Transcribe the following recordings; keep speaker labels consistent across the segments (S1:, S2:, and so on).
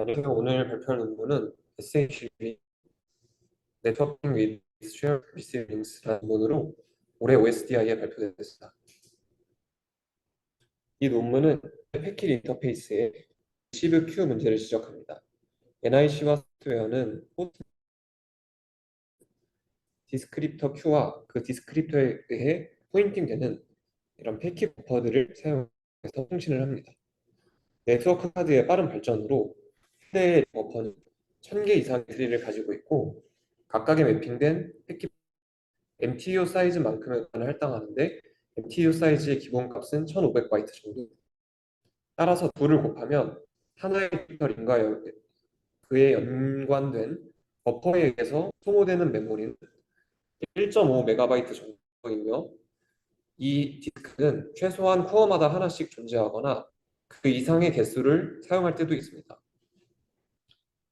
S1: 제가 오늘 발표할 논문은 SHV Networking with Shared Receivings.라는 논문으로 올해 OSDI에 발표됐습니다. 이 논문은 패킷 인터페이스의 Receive Q 문제를 지적합니다. NIC와 소프트웨어는 디스크립터 Q와 그 디스크립터에 의해 포인팅되는 이런 패킷 버퍼들을 사용해서 통신을 합니다. 네트워크 카드의 빠른 발전으로 현대의 버퍼는 1000개 이상의 트리를 가지고 있고 각각의 매핑된 패킷 MTU 사이즈만큼의 공간을 할당하는데 MTU 사이즈의 기본값은 1500바이트 정도. 따라서 둘을 곱하면 하나의 링과 그에 연관된 버퍼에 의해서 소모되는 메모리는 1.5메가바이트 정도이며 이 디스크는 최소한 코어마다 하나씩 존재하거나 그 이상의 개수를 사용할 때도 있습니다.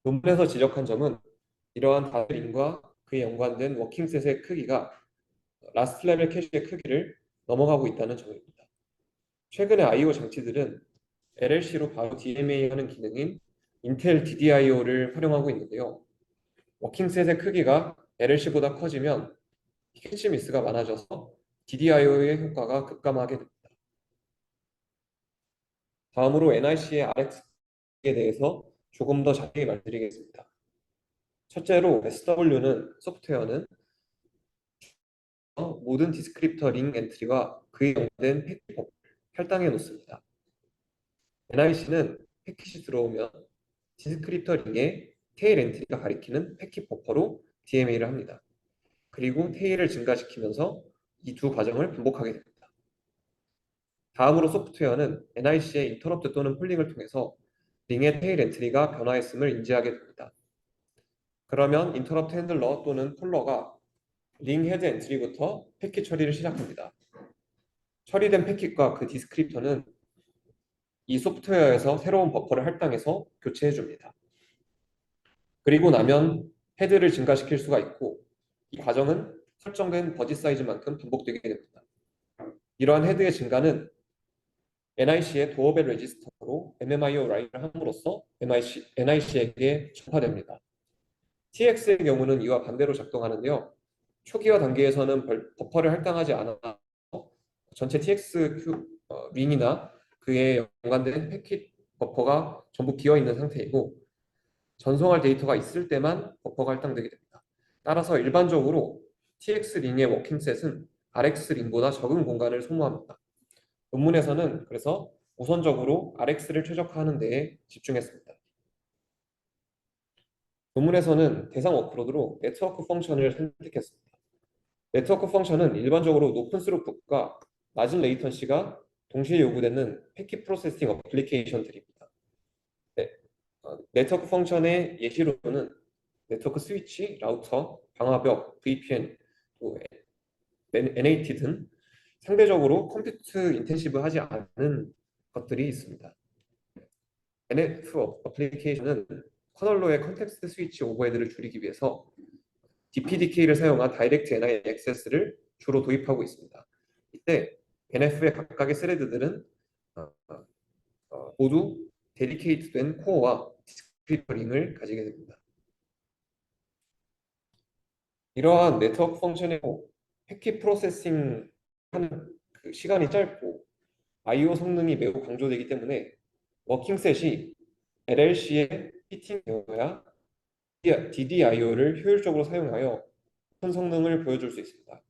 S1: 논문에서 지적한 점은 이러한 다른 링과 그에 연관된 워킹셋의 크기가 라스트 레벨 캐시의 크기를 넘어가고 있다는 점입니다. 최근에 I/O 장치들은 LLC로 바로 DMA 하는 기능인 인텔 DDIO를 활용하고 있는데요. 워킹셋의 크기가 LLC보다 커지면 캐치 미스가 많아져서 DDIO의 효과가 급감하게 됩니다. 다음으로 NIC의 RX에 대해서 조금 더 자세히 말드리겠습니다. 첫째로 SW는 소프트웨어는 모든 디스크립터 링 엔트리와 그에 연관된 패킷 버퍼를 할당해 놓습니다. NIC는 패킷이 들어오면 디스크립터 링의 테일 엔트리가 가리키는 패킷 버퍼로 DMA를 합니다. 그리고 테일을 증가시키면서 이 두 과정을 반복하게 됩니다. 다음으로 소프트웨어는 NIC의 인터럽트 또는 폴링을 통해서 링의 테일 엔트리가 변화했음을 인지하게 됩니다. 그러면 인터럽트 핸들러 또는 폴러가 링 헤드 엔트리부터 패킷 처리를 시작합니다. 처리된 패킷과 그 디스크립터는 이 소프트웨어에서 새로운 버퍼를 할당해서 교체해 줍니다. 그리고 나면 헤드를 증가시킬 수가 있고 이 과정은 설정된 버짓 사이즈만큼 반복되게 됩니다. 이러한 헤드의 증가는 NIC의 도어벨 레지스터로 MMIO 라인을 함으로써 NIC에게 전파됩니다. TX의 경우는 이와 반대로 작동하는데요. 초기화 단계에서는 버퍼를 할당하지 않아 전체 TX 링이나 그에 연관된 패킷 버퍼가 전부 비어있는 상태이고 전송할 데이터가 있을 때만 버퍼가 할당되게 됩니다. 따라서 일반적으로 TX 링의 워킹셋은 RX 링보다 적은 공간을 소모합니다. 논문에서는 그래서 우선적으로 RX를 최적화하는 데에 집중했습니다. 논문에서는 대상 워크로드로 네트워크 펑션을 선택했습니다. 네트워크 펑션은 일반적으로 높은 스루풋과 낮은 레이턴시가 동시에 요구되는 패킷 프로세싱 어플리케이션들입니다. 네, 네트워크 펑션의 예시로는 네트워크 스위치, 라우터, 방화벽, VPN, 또 NAT 등 상대적으로 컴퓨트 인텐시브하지 않은 것들이 있습니다. NF 어플리케이션은 커널로의 컨텍스트 스위치 오버헤드를 줄이기 위해서 DPDK를 사용한 다이렉트 NI 액세스를 주로 도입하고 있습니다. 이때 NF의 각각의 스레드들은 모두 데디케이트된 코어와 디스크리터 링을 가지게 됩니다. 이러한 네트워크 펑션의 패킷 프로세싱 하는 그 시간이 짧고 I/O 성능이 매우 강조되기 때문에 워킹셋이 LLC의 피팅되어야 DDIO를 효율적으로 사용하여 높은 성능을 보여줄 수 있습니다.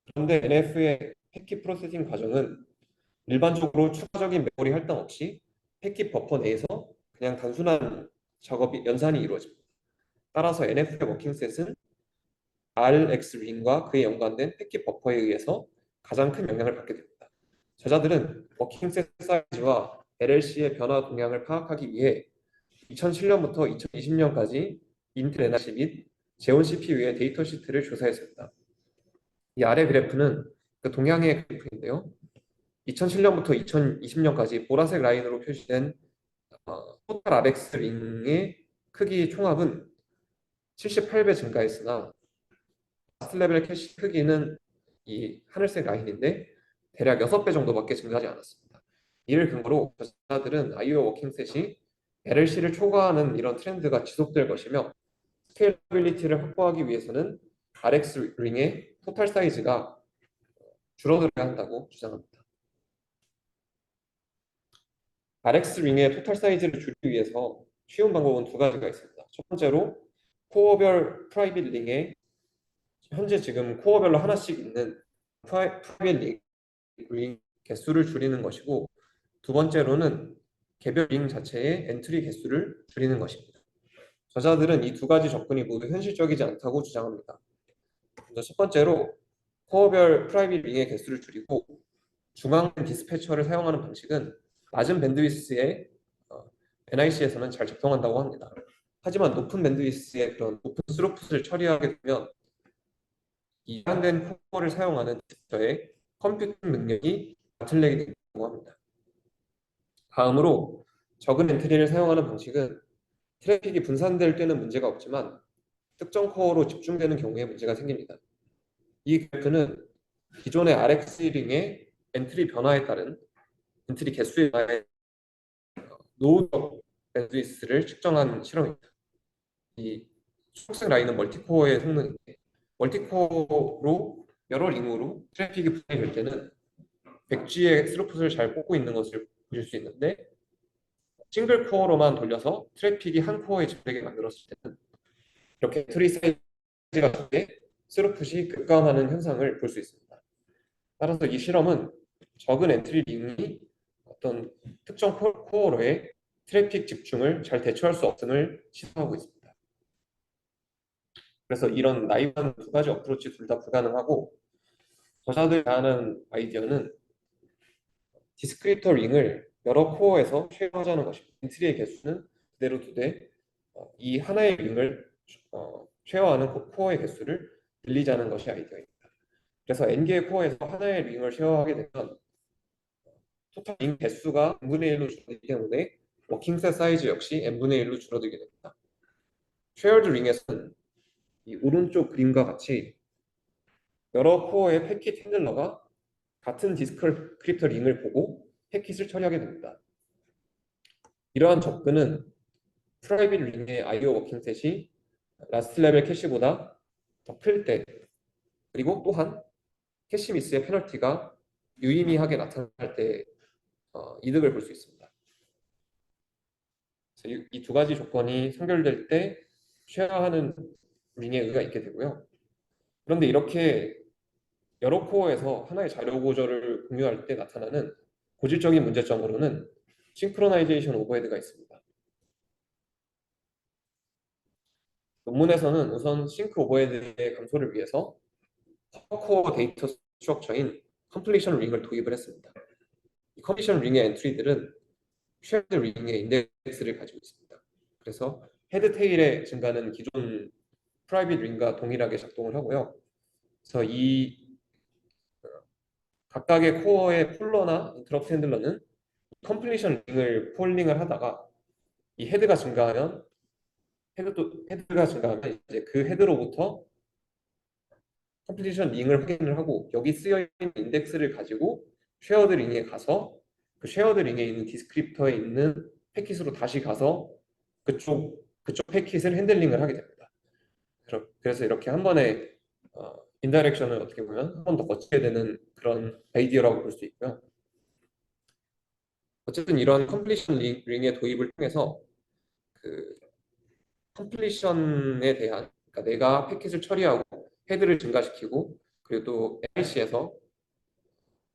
S1: 그런데 NF의 패킷 프로세싱 과정은 일반적으로 추가적인 메모리 할당 없이 패킷 버퍼 내에서 그냥 단순한 작업이 연산이 이루어집니다. 따라서 NF의 워킹셋은 RX 링과 그에 연관된 패킷 버퍼에 의해서 가장 큰 영향을 받게 됩니다. 저자들은 워킹셋 사이즈와 LLC의 변화 동향을 파악하기 위해 2007년부터 2020년까지 인텔 NRC 및 제온 CPU의 데이터 시트를 조사했습니다. 이 아래 그래프는 그 동향의 그래프인데요. 2007년부터 2020년까지 보라색 라인으로 표시된 토탈 RX 링의 크기 총합은 78배 증가했으나 라스트 레벨 캐시 크기는 이 하늘색 라인인데 대략 6배 정도밖에 증가하지 않았습니다. 이를 근거로 저자들은 I/O 워킹셋이 LLC를 초과하는 이런 트렌드가 지속될 것이며 스케일러빌리티를 확보하기 위해서는 RX 링의 토탈 사이즈가 줄어들어야 한다고 주장합니다. RX 링의 토탈 사이즈를 줄이기 위해서 쉬운 방법은 두 가지가 있습니다. 첫 번째로 코어별 프라이빗 링에 현재 지금 코어별로 하나씩 있는 프라이빗 링 개수를 줄이는 것이고, 두 번째로는 개별 링 자체의 엔트리 개수를 줄이는 것입니다. 저자들은 이 두 가지 접근이 모두 현실적이지 않다고 주장합니다. 먼저 첫 번째로 코어별 프라이빗 링의 개수를 줄이고 중앙 디스패처를 사용하는 방식은 낮은 밴드위스의 NIC에서는 잘 작동한다고 합니다. 하지만 높은 밴드위스의 그런 높은 스루풋을 처리하게 되면 이완된 코어를 사용하는 디스패처의 컴퓨팅 능력이 나틀리게 된다고 합니다. 다음으로 적은 엔트리를 사용하는 방식은 트래픽이 분산될 때는 문제가 없지만 특정 코어로 집중되는 경우에 문제가 생깁니다. 이 그래프는 기존의 RX 링의 엔트리 변화에 따른 엔트리 개수에 따른 노후적 밴드위스를 측정한 실험입니다. 이 초록색 라인은 멀티코어의 성능인데, 멀티코어로 여러 링으로 트래픽이 분산될 때는 100G의 스루풋을 잘 뽑고 있는 것을 보실 수 있는데, 싱글 코어로만 돌려서 트래픽이 한 코어에 집중되게 만들었을 때는 이렇게 트리 사이즈가 적게 스루풋이 급감하는 현상을 볼 수 있습니다. 따라서 이 실험은 적은 엔트리 링이 어떤 특정 코어로의 트래픽 집중을 잘 대처할 수 없음을 시사하고 있습니다. 그래서 이런 나이브한 두 가지 어프로치 둘 다 불가능하고, 저자들이 하는 아이디어는 디스크립터 링을 여러 코어에서 쉐어하자는 것입니다. 엔트리의 개수는 그대로 두되 이 하나의 링을 쉐어하는 코어의 개수를 늘리자는 것이 아이디어입니다. 그래서 n개의 코어에서 하나의 링을 쉐어하게 되면 토탈 링 개수가 n분의 1로 줄어들기 때문에 워킹셋 사이즈 역시 n분의 1로 줄어들게 됩니다. 쉐어드 링에서는 이 오른쪽 그림과 같이 여러 코어의 패킷 핸들러가 같은 디스크립터 링을 보고 패킷을 처리하게 됩니다. 이러한 접근은 프라이빗 링의 IO 워킹셋이 라스트 레벨 캐시보다 더 클 때, 그리고 또한 캐시 미스의 페널티가 유의미하게 나타날 때 이득을 볼 수 있습니다. 이 두 가지 조건이 선결될 때 쉐어하는 링의 의의가 있게 되고요. 그런데 이렇게 여러 코어에서 하나의 자료 구조를 공유할 때 나타나는 고질적인 문제점으로는 싱크로나이제이션 오버헤드가 있습니다. 논문에서는 우선 싱크 오버헤드의 감소를 위해서 코어 데이터 스트럭처인 컴플리션 링을 도입을 했습니다. 이 컴플리션 링의 엔트리들은 쉐어드 링의 인덱스를 가지고 있습니다. 그래서 헤드 테일의 증가는 기존 프라이빗 링과 동일하게 작동을 하고요. 그래서 이 각각의 코어의 폴러나 인터럽트 핸들러는 컴플리션 링을 폴링을 하다가 이 헤드가 증가하면 이제 그 헤드로부터 컴플리션 링을 확인을 하고 여기 쓰여 있는 인덱스를 가지고 쉐어드 링에 가서 그 쉐어드 링에 있는 디스크립터에 있는 패킷으로 다시 가서 그쪽 패킷을 핸들링을 하게 됩니다. 그래서 이렇게 한 번에 인다이렉션을 어떻게 보면 한 번 더 거치게 되는 그런 아이디어라고 볼 수 있고요. 어쨌든 이런 컴플리션 링의 도입을 통해서 그 컴플리션에 대한, 그러니까 내가 패킷을 처리하고 헤드를 증가시키고 그리고 또 NIC에서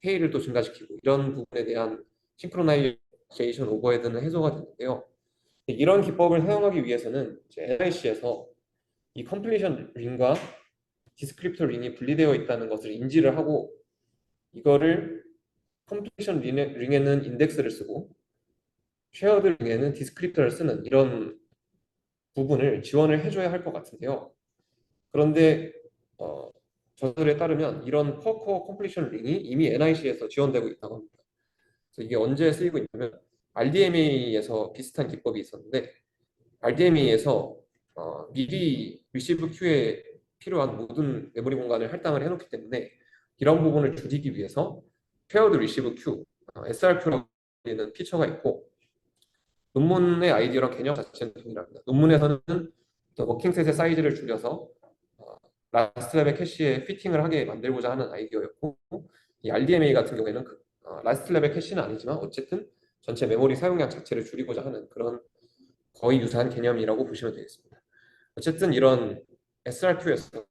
S1: 테일을 또 증가시키고 이런 부분에 대한 싱크로나이제이션 오버헤드는 해소가 되는데요. 이런 기법을 사용하기 위해서는 NIC에서 이 컴플리션 링과 디스크립터 링이 분리되어 있다는 것을 인지를 하고 이거를 컴플리션 링에는 인덱스를 쓰고 쉐어드 링에는 디스크립터를 쓰는 이런 부분을 지원을 해줘야 할 것 같은데요. 그런데 저들에 따르면 이런 퍼커 컴플리션 링이 이미 NIC에서 지원되고 있다고 합니다. 그래서 이게 언제 쓰이고 있냐면 RDMA에서 비슷한 기법이 있었는데 RDMA에서 미리 리시브 큐에 필요한 모든 메모리 공간을 할당을 해놓기 때문에 이런 부분을 줄이기 위해서 페어드 리시브 큐, SRQ라는 피처가 있고 논문의 아이디어랑 개념 자체는 동일합니다. 논문에서는 워킹셋의 사이즈를 줄여서 라스트 레벨 캐시에 피팅을 하게 만들고자 하는 아이디어였고, 이 RDMA 같은 경우에는 라스트 레벨 캐시는 아니지만 어쨌든 전체 메모리 사용량 자체를 줄이고자 하는 그런 거의 유사한 개념이라고 보시면 되겠습니다. 어쨌든 이런 SRQ에서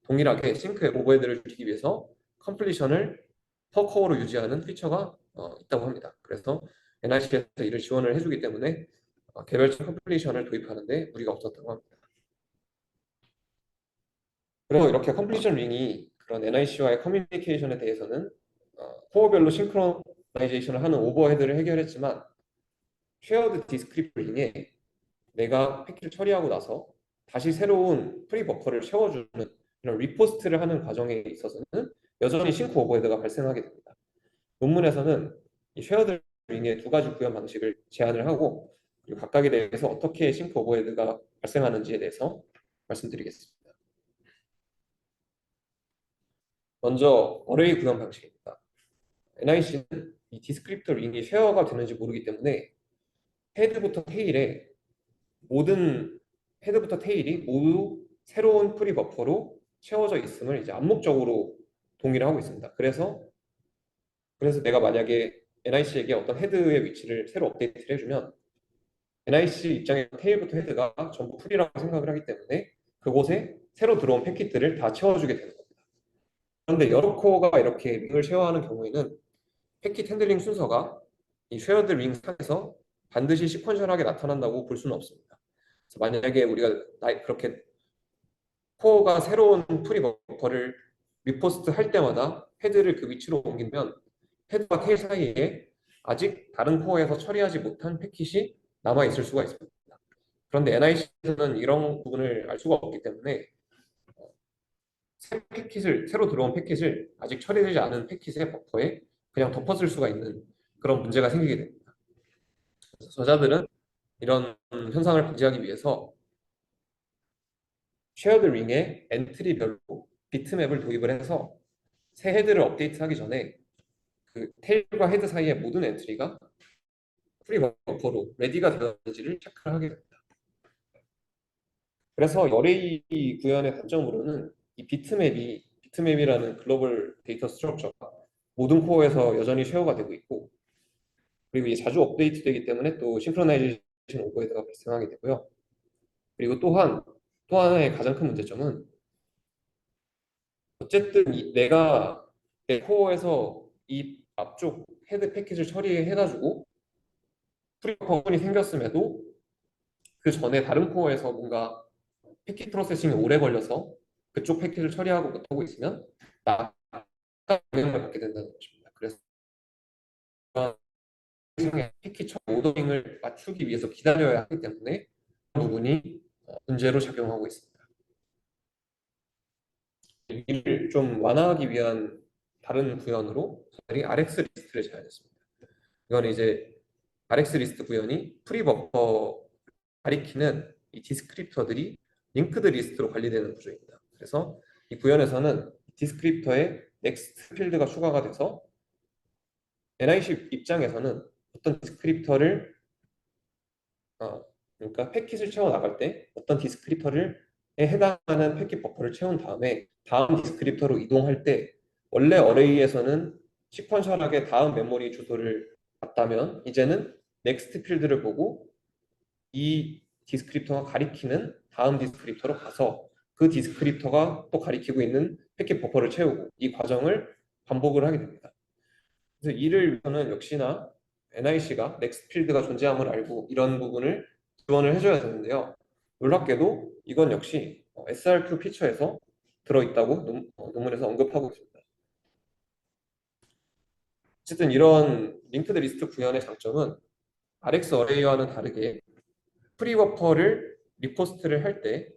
S1: 동일하게 싱크 오버헤드를 줄이기 위해서 컴플리션을 퍼 코어로 유지하는 피처가 있다고 합니다. 그래서 NIC에서 이를 지원을 해주기 때문에 개별적 컴플리션을 도입하는데 무리가 없었다고 합니다. 그래서 이렇게 컴플리션 링이 그런 NIC와의 커뮤니케이션에 대해서는 코어별로 싱크로나이제이션을 하는 오버헤드를 해결했지만 쉐어드 디스크립트 링에 내가 패키지를 처리하고 나서 다시 새로운 프리 버퍼를 채워주는 이런 리포스트를 하는 과정에 있어서는 여전히 싱크 오버헤드가 발생하게 됩니다. 논문에서는 이 쉐어드 링의 두 가지 구현 방식을 제안을 하고 그리고 각각에 대해서 어떻게 싱크 오버헤드가 발생하는지에 대해서 말씀드리겠습니다. 먼저 어레이 구현 방식입니다. NIC는 이 디스크립터 링이 쉐어가 되는지 모르기 때문에 헤드부터 테일에 모든 헤드부터 테일이 모두 새로운 프리 버퍼로 채워져 있음을 이제 암묵적으로 동의를 하고 있습니다. 그래서 내가 만약에 NIC에게 어떤 헤드의 위치를 새로 업데이트를 해주면 NIC 입장에 테일부터 헤드가 전부 풀이라고 생각을 하기 때문에 그곳에 새로 들어온 패킷들을 다 채워주게 되는 겁니다. 그런데 여러 코어가 이렇게 링을 쉐어하는 경우에는 패킷 핸들링 순서가 이 쉐어드 링 상에서 반드시 시퀀셜하게 나타난다고 볼 수는 없습니다. 그래서 만약에 우리가 그렇게 코어가 새로운 프리 버퍼를 리포스트 할 때마다 헤드를 그 위치로 옮기면 헤드와 테일 사이에 아직 다른 코어에서 처리하지 못한 패킷이 남아 있을 수가 있습니다. 그런데 NIC에서는 이런 부분을 알 수가 없기 때문에 새로 들어온 패킷을 아직 처리되지 않은 패킷의 버퍼에 그냥 덮어쓸 수가 있는 그런 문제가 생기게 됩니다. 그래서 저자들은 이런 현상을 방지하기 위해서 쉐어드 링에 엔트리별로 비트맵을 도입을 해서 새 헤드를 업데이트하기 전에 그 테일과 헤드 사이의 모든 엔트리가 프리 버퍼로 레디가 되었는지를 체크를 하게 됩니다. 그래서 어레이 구현의 단점으로는 이 비트맵이라는 글로벌 데이터 스트럭처가 모든 코어에서 여전히 쉐어가 되고 있고 그리고 이게 자주 업데이트 되기 때문에 또 싱크로나이제이션 오버헤드가 발생하게 되고요. 그리고 또 하나의 가장 큰 문제점은 어쨌든 내가 내 코어에서 이 앞쪽 헤드 패키지를 처리해가지고 프리버퍼이 생겼음에도 그 전에 다른 코어에서 뭔가 패킷 프로세싱이 오래 걸려서 그쪽 패킷을 처리하고 못하고 있으면 나가 영향을 받게 된다는 것입니다. 그래서 패킷 오더링을 맞추기 위해서 기다려야 하기 때문에 그 부분이 문제로 작용하고 있습니다. 이를 좀 완화하기 위한 다른 구현으로 저희들이 RX 리스트를 제안했습니다. 이건 이제 RX 리스트 구현이 프리버퍼 가리키는 이 디스크립터들이 링크드 리스트로 관리되는 구조입니다. 그래서 이 구현에서는 디스크립터에 넥스트 필드가 추가가 돼서 NIC 입장에서는 어떤 디스크립터를 그러니까 패킷을 채워 나갈 때 어떤 디스크립터를 해당하는 패킷 버퍼를 채운 다음에 다음 디스크립터로 이동할 때 원래 어레이에서는 시퀀셜하게 다음 메모리 주소를 봤다면 이제는 넥스트 필드를 보고 이 디스크립터가 가리키는 다음 디스크립터로 가서 그 디스크립터가 또 가리키고 있는 패킷 버퍼를 채우고 이 과정을 반복을 하게 됩니다. 그래서 이를 위해서는 역시나 NIC가 넥스트 필드가 존재함을 알고 이런 부분을 지원을 해줘야 되는데요. 놀랍게도 이건 역시 SRQ 피처에서 들어있다고 논문에서 언급하고 있습니다. 어쨌든 이런 링크드 리스트 구현의 장점은 RX 어레이와는 다르게 프리버퍼를 리포스트를 할 때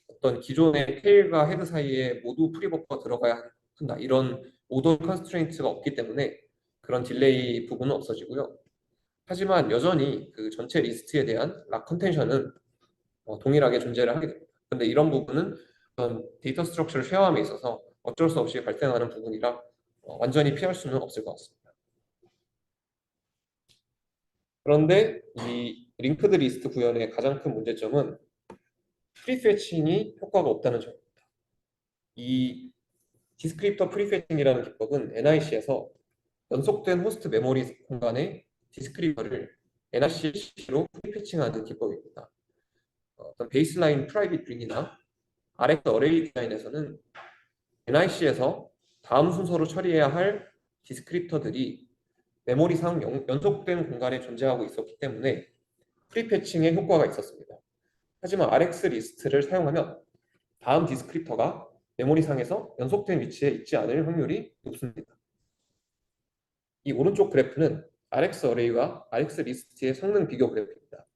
S1: 어떤 기존의 테일과 헤드 사이에 모두 프리버퍼가 들어가야 한다. 이런 오더 컨스트레인트가 없기 때문에 그런 딜레이 부분은 없어지고요. 하지만 여전히 그 전체 리스트에 대한 락 컨텐션은 동일하게 존재를 하게 됩니다. 근데 이런 부분은 데이터 스트럭처를 쉐어함에 있어서 어쩔 수 없이 발생하는 부분이라 완전히 피할 수는 없을 것 같습니다. 그런데 이 링크드 리스트 구현의 가장 큰 문제점은 프리페칭이 효과가 없다는 점입니다. 이 디스크립터 프리페칭이라는 기법은 NIC에서 연속된 호스트 메모리 공간에 디스크립터를 NIC로 프리패칭하는 기법입니다. 어떤 베이스라인 프라이빗 링이나 RX 어레이 디자인에서는 NIC에서 다음 순서로 처리해야 할 디스크립터들이 메모리상 연속된 공간에 존재하고 있었기 때문에 프리패칭에 효과가 있었습니다. 하지만 RX 리스트를 사용하면 다음 디스크립터가 메모리상에서 연속된 위치에 있지 않을 확률이 높습니다. 이 오른쪽 그래프는 RX 어레이와 RX 리스트의 성능 비교 그래프입니다.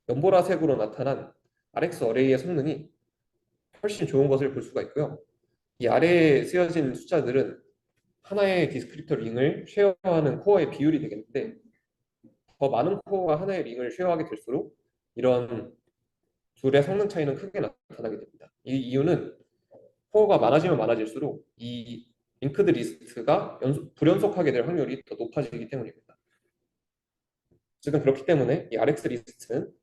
S1: 연보라색으로 나타난 RX 어레이의 성능이 훨씬 좋은 것을 볼 수가 있고요. 이 아래에 쓰여진 숫자들은 하나의 디스크립터 링을 쉐어하는 코어의 비율이 되겠는데, 더 많은 코어가 하나의 링을 쉐어하게 될수록 이런 둘의 성능 차이는 크게 나타나게 됩니다. 이 이유는 코어가 많아지면 많아질수록 이 링크드 리스트가 불연속하게 될 확률이 더 높아지기 때문입니다. 지금 그렇기 때문에 이 RX 리스트는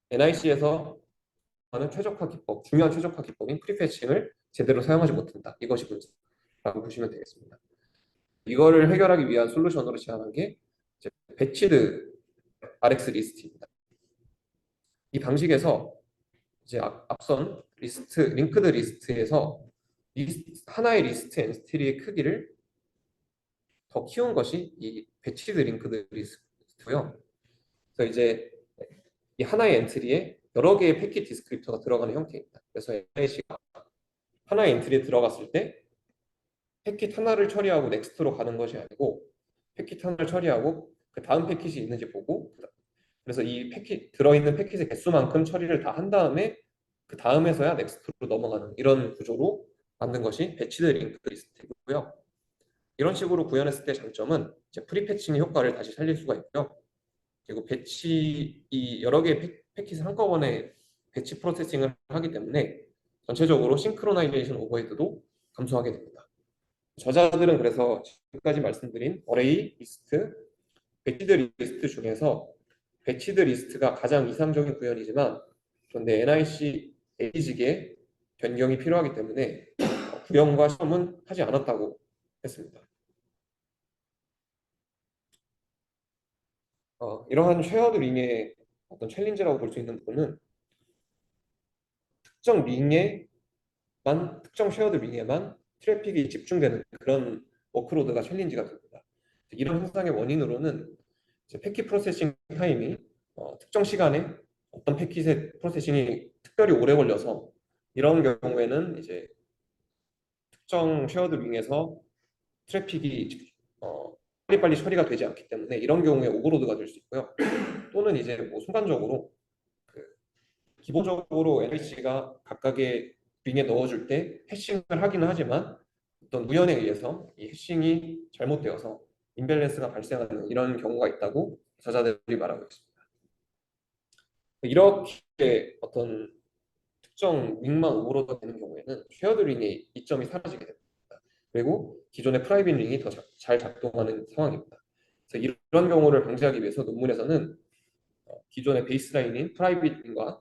S1: NIC에서 하는 최적화 기법, 중요한 최적화 기법인 프리패칭을 제대로 사용하지 못한다. 이것이 문제라고 보시면 되겠습니다. 이거를 해결하기 위한 솔루션으로 제안한 게 이제 배치드 RX 리스트입니다. 이 방식에서 이제 앞선 링크드 리스트에서 하나의 리스트 엔티티의 크기를 더 키운 것이 이 배치드 링크드 리스트고요. 그래서 이제 이 하나의 엔트리에 여러 개의 패킷 디스크립터가 들어가는 형태입니다. 그래서 NIC가 하나의 엔트리에 들어갔을 때 패킷 하나를 처리하고 넥스트로 가는 것이 아니고 패킷 하나를 처리하고 그 다음 패킷이 있는지 보고, 그래서 이 패킷 들어있는 패킷의 개수만큼 처리를 다 한 다음에 그 다음에서야 넥스트로 넘어가는 이런 구조로 만든 것이 배치드 링크 리스트이고요. 이런 식으로 구현했을 때 장점은 이제 프리패칭의 효과를 다시 살릴 수가 있고요. 그리고 이 여러 개의 패킷을 한꺼번에 배치 프로세싱을 하기 때문에 전체적으로 싱크로나이제이션 오버헤드도 감소하게 됩니다. 저자들은 그래서 지금까지 말씀드린 어레이 리스트, 배치드 리스트 중에서 배치드 리스트가 가장 이상적인 구현이지만, 그런데 NIC 에이지기에 변경이 필요하기 때문에 구현과 시험은 하지 않았다고 했습니다. 이러한 쉐어드 링의 어떤 챌린지라고 볼 수 있는 부분은 특정 쉐어드 링에만 트래픽이 집중되는 그런 워크로드가 챌린지가 됩니다. 이런 현상의 원인으로는 이제 패킷 프로세싱 타임이 특정 시간에 어떤 패킷의 프로세싱이 특별히 오래 걸려서, 이런 경우에는 이제 특정 쉐어드 링에서 트래픽이 빨리빨리 처리가 되지 않기 때문에 이런 경우에 오버로드가 될 수 있고요. 또는 이제 뭐 순간적으로 기본적으로 NIC가 각각의 링에 넣어줄 때 해싱을 하기는 하지만 어떤 우연에 의해서 이 해싱이 잘못되어서 임밸런스가 발생하는 이런 경우가 있다고 저자들이 말하고 있습니다. 이렇게 어떤 특정 링만 오버로드가 되는 경우에는 쉐어드 링의 이점이 사라지게 됩니다. 그리고 기존의 프라이빗 링이 더 잘 작동하는 상황입니다. 그래서 이런 경우를 방지하기 위해서 논문에서는 기존의 베이스라인인 프라이빗 링과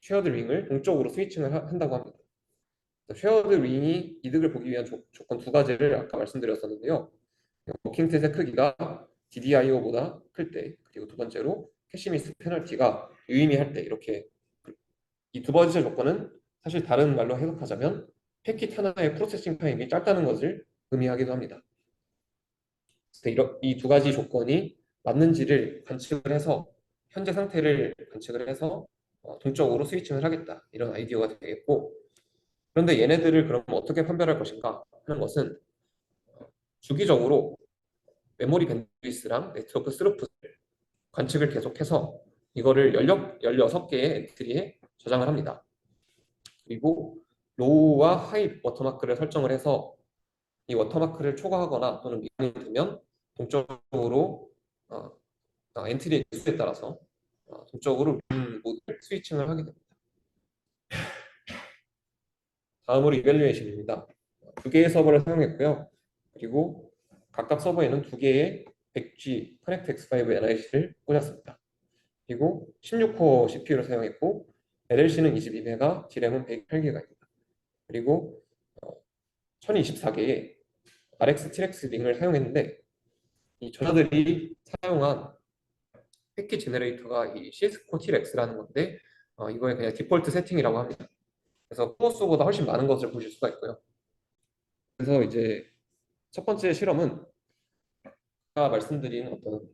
S1: 쉐어드 링을 동적으로 스위칭을 한다고 합니다. 쉐어드 링이 이득을 보기 위한 조건 두 가지를 아까 말씀드렸었는데요. 워킹셋의 크기가 DDIO보다 클 때, 그리고 두 번째로 캐시 미스 페널티가 유의미할 때, 이렇게 이 두 번째 조건은 사실 다른 말로 해석하자면 패킷 하나의 프로세싱 타임이 짧다는 것을 의미하기도 합니다. 이 두 가지 조건이 맞는지를 관측을 해서 현재 상태를 관측을 해서 동적으로 스위칭을 하겠다, 이런 아이디어가 되겠고, 그런데 얘네들을 그럼 어떻게 판별할 것인가 하는 것은 주기적으로 메모리 밴드위스랑 네트워크 스루풋을 관측을 계속해서 이거를 16개의 엔트리에 저장을 합니다. 그리고 로우와 하이 워터마크를 설정을 해서 이 워터마크를 초과하거나 또는 미만이 되면 동적으로 엔트리의 개수에 따라서 동적으로 모드를 스위칭을 하게 됩니다. 다음으로 이밸류에이션입니다. 두 개의 서버를 사용했고요. 그리고 각각 서버에는 두 개의 100G 커넥트 X5 NIC를 꽂았습니다. 그리고 16코어 CPU를 사용했고 LLC는 22메가, D램은 108기가입니다. 그리고 1024개의 RX TX 링을 사용했는데 이 저자들이 사용한 패킷 제너레이터가 이 CS코 TX라는 건데 이거의 그냥 디폴트 세팅이라고 합니다. 그래서 코어 수보다 훨씬 많은 것을 보실 수가 있고요. 그래서 이제 첫 번째 실험은 아까 말씀드린 어떤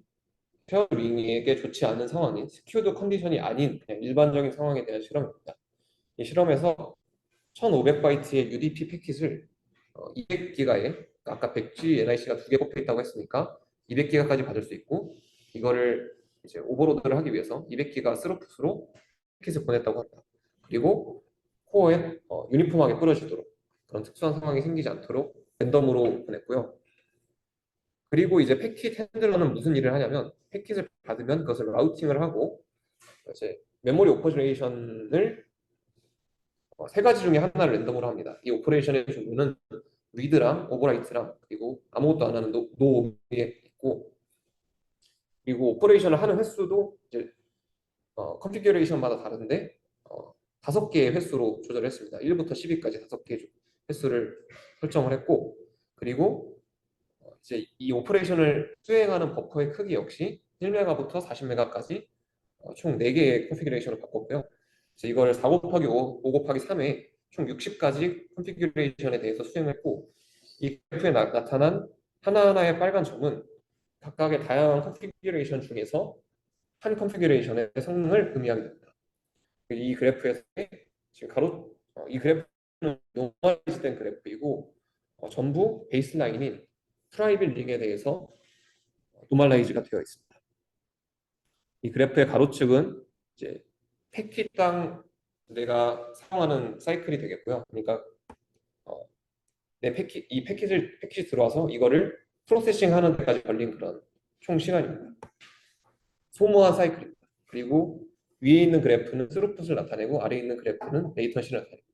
S1: 페어 링에게 좋지 않은 상황인 스큐드 컨디션이 아닌 그냥 일반적인 상황에 대한 실험입니다. 이 실험에서 1500바이트의 UDP 패킷을 200기가에 아까 100G NIC가 두 개 꼽혀 있다고 했으니까 200기가까지 받을 수 있고 이거를 이제 오버로드를 하기 위해서 200기가 스루풋으로 패킷을 보냈다고 합니다. 그리고 코어에 유니폼하게 뿌려지도록 그런 특수한 상황이 생기지 않도록 랜덤으로 보냈고요. 그리고 이제 패킷 핸들러는 무슨 일을 하냐면 패킷을 받으면 그것을 라우팅을 하고 이제 메모리 오퍼레이션을 세 가지 중에 하나를 랜덤으로 합니다. 이 오퍼레이션의 종류는 리드랑 오버라이트랑 그리고 아무것도 안 하는 노에 있고 그리고 오퍼레이션을 하는 횟수도 이제 컨피규레이션마다 다른데 5개의 횟수로 조절했습니다. 1부터 10위까지 5개의 횟수를 설정을 했고 그리고 이제 이 오퍼레이션을 수행하는 버퍼의 크기 역시 1메가부터 40메가까지 총 4개의 컨피규레이션을 바꿨고요. 그래서 이걸 4 곱하기 5 곱하기 3에 총 60가지 컨피규레이션에 대해서 수행했고 이 그래프에 나타난 하나하나의 빨간 점은 각각의 다양한 컨피규레이션 중에서 한 컨피규레이션의 성능을 의미하게 됩니다. 이 그래프에서 지금 이 그래프는 노멀라이즈된 그래프이고 전부 베이스라인인 프라이빗 링에 대해서 노멀라이즈가 되어 있습니다. 이 그래프의 가로축은 이제 패킷당 내가 사용하는 사이클이 되겠고요. 그러니까 이 패킷이 들어와서 이거를 프로세싱하는 데까지 걸린 그런 총 시간입니다. 소모한 사이클입니다. 그리고 위에 있는 그래프는 스루풋을 나타내고 아래에 있는 그래프는 레이턴시를 나타냅니다.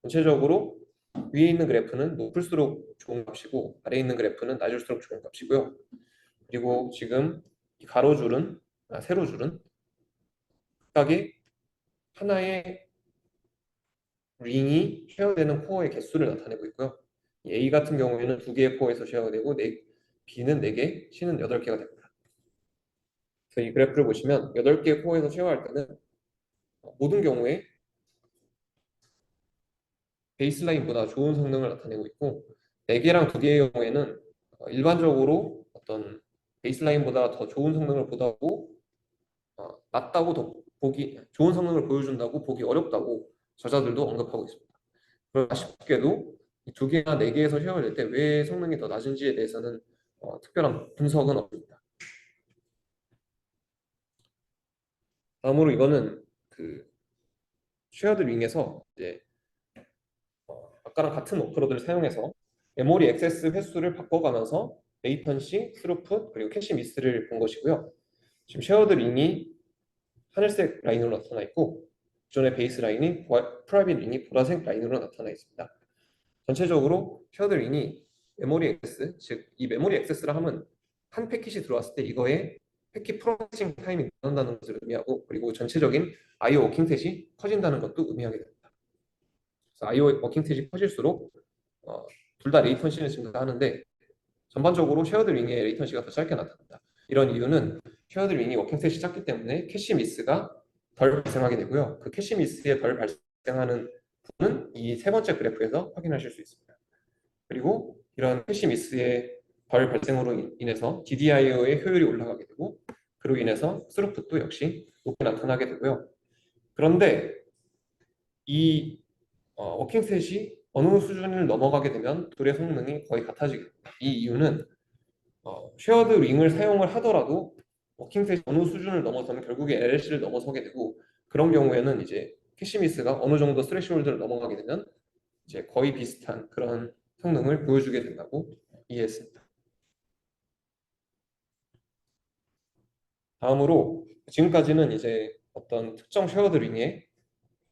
S1: 전체적으로 위에 있는 그래프는 높을수록 좋은 값이고 아래에 있는 그래프는 낮을수록 좋은 값이고요. 그리고 지금 이 세로줄은 각각의 하나의 링이 쉐어되는 코어의 개수를 나타내고 있고요. A 같은 경우에는 2개의 코어에서 쉐어되고 B는 4개, C는 8개가 됩니다. 그래서 이 그래프를 보시면 8개의 코어에서 쉐어할 때는 모든 경우에 베이스라인보다 좋은 성능을 나타내고 있고 4개랑 2개의 경우에는 일반적으로 어떤 베이스라인보다 더 좋은 성능을 보다고 낮다고 더 보기 좋은 성능을 보여준다고 보기 어렵다고 저자들도 언급하고 있습니다. 그리고 아쉽게도 이 2개나 4개에서 쉐어를 낼 때 왜 성능이 더 낮은지에 대해서는 특별한 분석은 없습니다. 다음으로 이거는 그 쉐어드 링에서 이제 아까랑 같은 워크로드를 사용해서 메모리 액세스 횟수를 바꿔가면서 레이턴시, 스루풋, 그리고 캐시 미스를 본 것이고요. 지금 쉐어드 링이 하늘색 라인으로 나타나 있고 기존의 베이스 라인이 프라이빗 링이 보라색 라인으로 나타나 있습니다. 전체적으로 쉐어드 링이 메모리 액세스, 즉 이 메모리 액세스라 함은 한 패킷이 들어왔을 때 이거의 패킷 프로세싱 타임이 늘어난다는 것을 의미하고 그리고 전체적인 I/O 워킹셋이 커진다는 것도 의미하게 됩니다. 그래서 I/O 워킹셋이 커질수록 둘 다 레이턴시는 증가하는데 전반적으로 쉐어드 링의 레이턴시가 더 짧게 나타납니다. 이런 이유는 쉐어드 링이 워킹셋이 작기 때문에 캐시 미스가 덜 발생하게 되고요. 그 캐시 미스에 덜 발생하는 부분은 이 세 번째 그래프에서 확인하실 수 있습니다. 그리고 이런 캐시 미스의 덜 발생으로 인해서 DDIO의 효율이 올라가게 되고 그로 인해서 스루풋도 역시 높게 나타나게 되고요. 그런데 이 워킹셋이 어느 수준을 넘어가게 되면 둘의 성능이 거의 같아지게 됩니다. 이 이유는 쉐어드 링을 사용을 하더라도 워킹셋이 어느 수준을 넘어서면 결국에 LLC를 넘어서게 되고 그런 경우에는 이제 캐시 미스가 어느 정도 스레시홀드를 넘어가게 되면 이제 거의 비슷한 그런 성능을 보여주게 된다고 이해했습니다. 다음으로 지금까지는 이제 어떤 특정 쉐어드 링에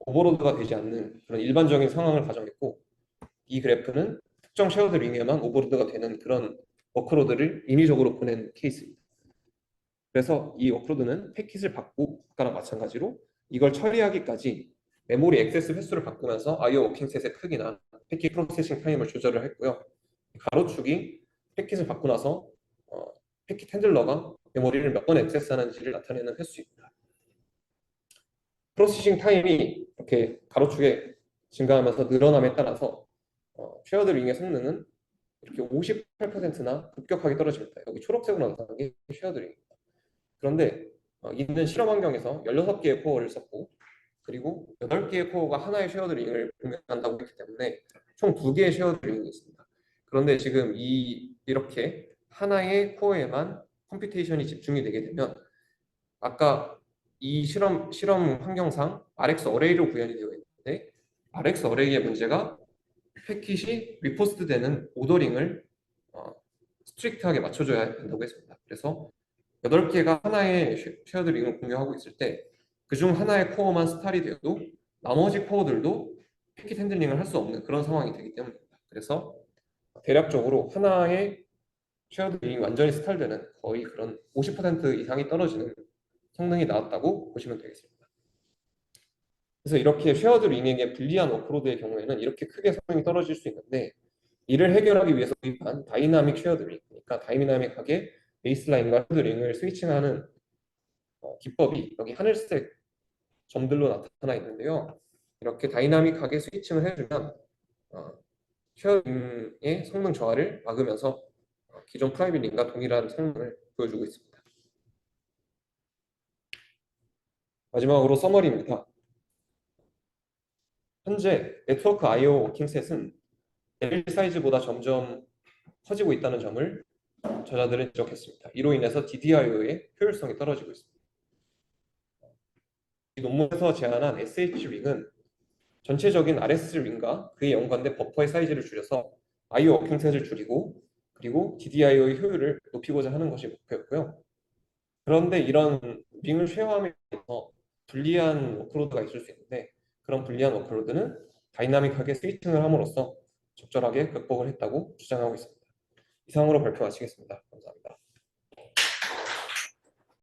S1: 오버로드가 되지 않는 그런 일반적인 상황을 가정했고 이 그래프는 특정 쉐어드 링에만 오버로드가 되는 그런 워크로드를 인위적으로 보낸 케이스입니다. 그래서 이 워크로드는 패킷을 받고 아까랑 마찬가지로 이걸 처리하기까지 메모리 액세스 횟수를 바꾸면서 IO 워킹셋의 크기나 패킷 프로세싱 타임을 조절을 했고요. 가로축이 패킷을 받고 나서 어, 패킷 핸들러가 메모리를 몇 번 액세스하는지를 나타내는 횟수입니다. 프로세싱 타임이 이렇게 가로축에 증가하면서 늘어남에 따라서 쉐어드 링의 성능은 이렇게 58%나 급격하게 떨어집니다. 여기 초록색으로 나타나는 게 쉐어드 링입니다. 그런데 이는 실험 환경에서 16개의 코어를 썼고 그리고 8개의 코어가 하나의 쉐어드 링을 공유한다고 했기 때문에 총 2개의 쉐어드 링이 있습니다. 그런데 지금 이렇게 하나의 코어에만 컴퓨테이션이 집중이 되게 되면 아까 이 실험 환경상 RX 어레이로 구현이 되어 있는데 RX 어레이의 문제가 패킷이 리포스트 되는 오더링을 스트릭트하게 맞춰줘야 된다고 했습니다. 그래서 8개가 하나의 쉐어드 링을 공유하고 있을 때 그중 하나의 코어만 스탈이 되어도 나머지 코어들도 패킷 핸들링을 할 수 없는 그런 상황이 되기 때문입니다. 그래서 대략적으로 하나의 쉐어드 링이 완전히 스탈되는 거의 그런 50% 이상이 떨어지는 성능이 나왔다고 보시면 되겠습니다. 그래서 이렇게 쉐어드 링에게 불리한 워크로드의 경우에는 이렇게 크게 성능이 떨어질 수 있는데 이를 해결하기 위해서 도입한 다이나믹 쉐어드 링, 그러니까 다이나믹하게 베이스라인과 쉐어드 링을 스위칭하는 기법이 여기 하늘색 점들로 나타나 있는데요. 이렇게 다이나믹하게 스위칭을 해주면 쉐어드 링의 성능 저하를 막으면서 기존 프라이빗 링과 동일한 성능을 보여주고 있습니다. 마지막으로 서머리입니다. 현재 네트워크 I/O 워킹셋은 델 사이즈보다 점점 커지고 있다는 점을 저자들은 지적했습니다. 이로 인해서 DDIO의 효율성이 떨어지고 있습니다. 이 논문에서 제안한 SH 링은 전체적인 RS 링과 그에 연관된 버퍼의 사이즈를 줄여서 I/O 워킹셋을 줄이고 그리고 DDIO의 효율을 높이고자 하는 것이 목표였고요. 그런데 이런 링을 쉐어하면서 불리한 워크로드가 있을 수 있는데 그런 불리한 워크로드는 다이나믹하게 스위칭을 함으로써 적절하게 극복을 했다고 주장하고 있습니다. 이상으로 발표 마치겠습니다. 감사합니다.